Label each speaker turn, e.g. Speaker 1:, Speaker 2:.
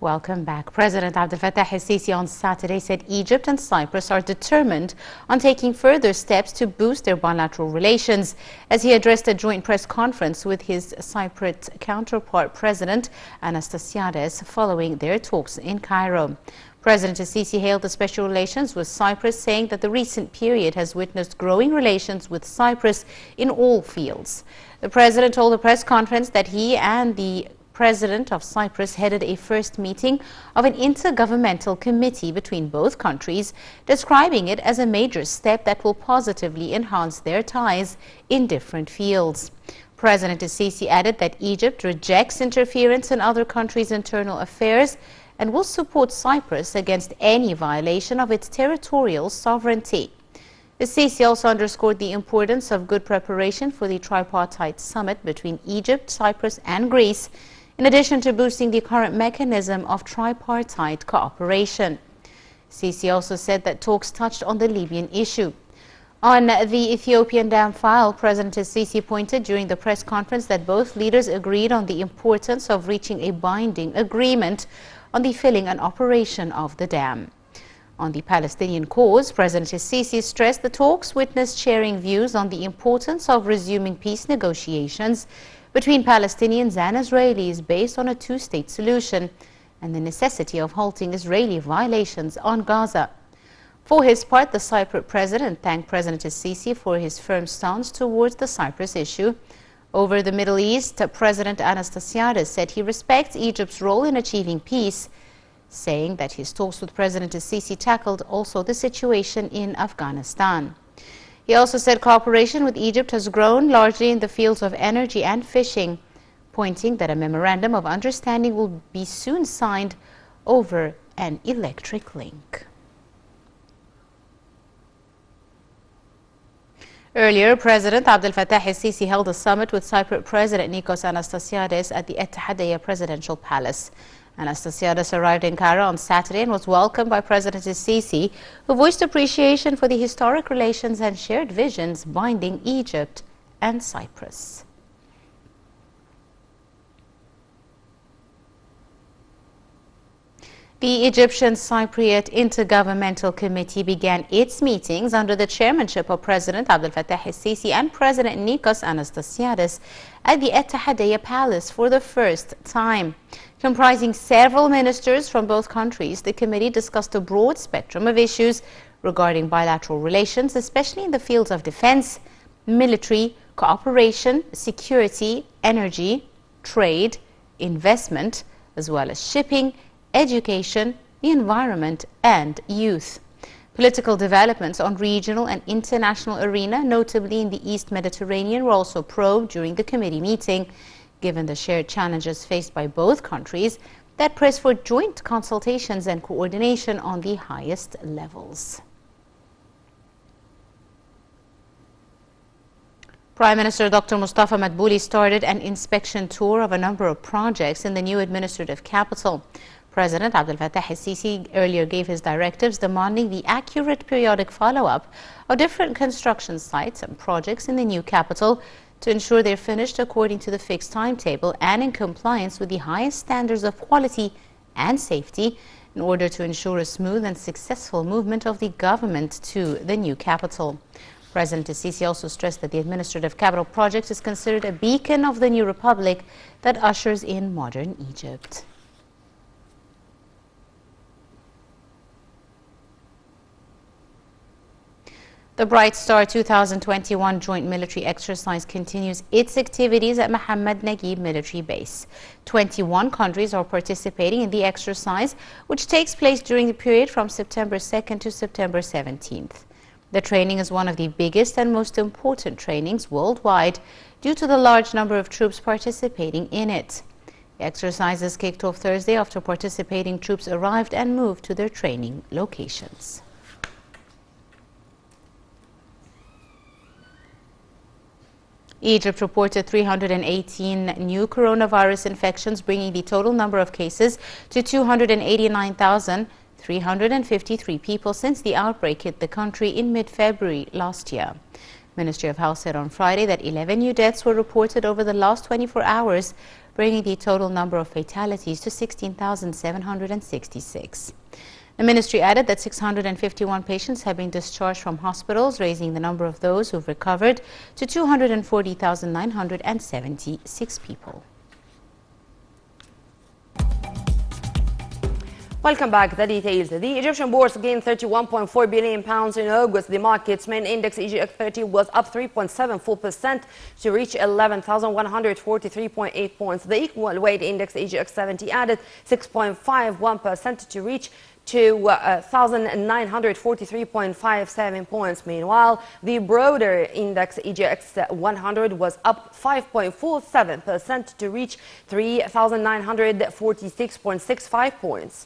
Speaker 1: Welcome back. President Abdel Fattah el-Sisi on Saturday said Egypt and Cyprus are determined on taking further steps to boost their bilateral relations as he addressed a joint press conference with his Cypriot counterpart, President Anastasiades, following their talks in Cairo. President el-Sisi hailed the special relations with Cyprus, saying that the recent period has witnessed growing relations with Cyprus in all fields. The president told the press conference that he and the President of Cyprus headed a first meeting of an intergovernmental committee between both countries, describing it as a major step that will positively enhance their ties in different fields. President el-Sisi added that Egypt rejects interference in other countries' internal affairs and will support Cyprus against any violation of its territorial sovereignty. El-Sisi also underscored the importance of good preparation for the tripartite summit between Egypt, Cyprus and Greece, in addition to boosting the current mechanism of tripartite cooperation. Sisi also said that talks touched on the Libyan issue. On the Ethiopian dam file, President el-Sisi pointed during the press conference that both leaders agreed on the importance of reaching a binding agreement on the filling and operation of the dam. On the Palestinian cause, President el-Sisi stressed the talks witnessed sharing views on the importance of resuming peace negotiations between Palestinians and Israelis based on a two-state solution and the necessity of halting Israeli violations on Gaza. For his part, the Cypriot president thanked President el-Sisi for his firm stance towards the Cyprus issue. Over the Middle East, President Anastasiades said he respects Egypt's role in achieving peace, saying that his talks with President el-Sisi tackled also the situation in Afghanistan. He also said cooperation with Egypt has grown largely in the fields of energy and fishing, pointing that a memorandum of understanding will be soon signed over an electric link. Earlier, President Abdel Fattah el-Sisi held a summit with Cypriot President Nikos Anastasiades at the Ettehadiyya Presidential Palace. Anastasiades arrived in Cairo on Saturday and was welcomed by President el-Sisi, who voiced appreciation for the historic relations and shared visions binding Egypt and Cyprus. The Egyptian Cypriot Intergovernmental Committee began its meetings under the chairmanship of President Abdel Fattah el-Sisi and President Nikos Anastasiades at the Ettehadiyya Palace for the first time. Comprising several ministers from both countries, the committee discussed a broad spectrum of issues regarding bilateral relations, especially in the fields of defense, military, cooperation, security, energy, trade, investment, as well as shipping, education, the environment, and youth. Political developments on regional and international arena, notably in the East Mediterranean, were also probed during the committee meeting, given the shared challenges faced by both countries that press for joint consultations and coordination on the highest levels. Prime Minister Dr. Mustafa Madbouli started an inspection tour of a number of projects in the new administrative capital. President Abdel Fattah el-Sisi earlier gave his directives demanding the accurate periodic follow-up of different construction sites and projects in the new capital to ensure they're finished according to the fixed timetable and in compliance with the highest standards of quality and safety in order to ensure a smooth and successful movement of the government to the new capital. President el-Sisi also stressed that the administrative capital project is considered a beacon of the new republic that ushers in modern Egypt. The Bright Star 2021 joint military exercise continues its activities at Mohammed Naguib military base. 21 countries are participating in the exercise, which takes place during the period from September 2nd to September 17th. The training is one of the biggest and most important trainings worldwide due to the large number of troops participating in it. The exercises kicked off Thursday after participating troops arrived and moved to their training locations. Egypt reported 318 new coronavirus infections, bringing the total number of cases to 289,353 people since the outbreak hit the country in mid-February last year. Ministry of Health said on Friday that 11 new deaths were reported over the last 24 hours, bringing the total number of fatalities to 16,766. The ministry added that 651 patients have been discharged from hospitals, raising the number of those who've recovered to 240,976 people.
Speaker 2: Welcome back. The details. The Egyptian bourse gained £31.4 billion in August. The market's main index, EGX30, was up 3.74% to reach 11,143.8 points. The equal weight index, EGX70, added 6.51% to reach 1,943.57 points. Meanwhile, the broader index, EGX100, was up 5.47% to reach 3,946.65 points.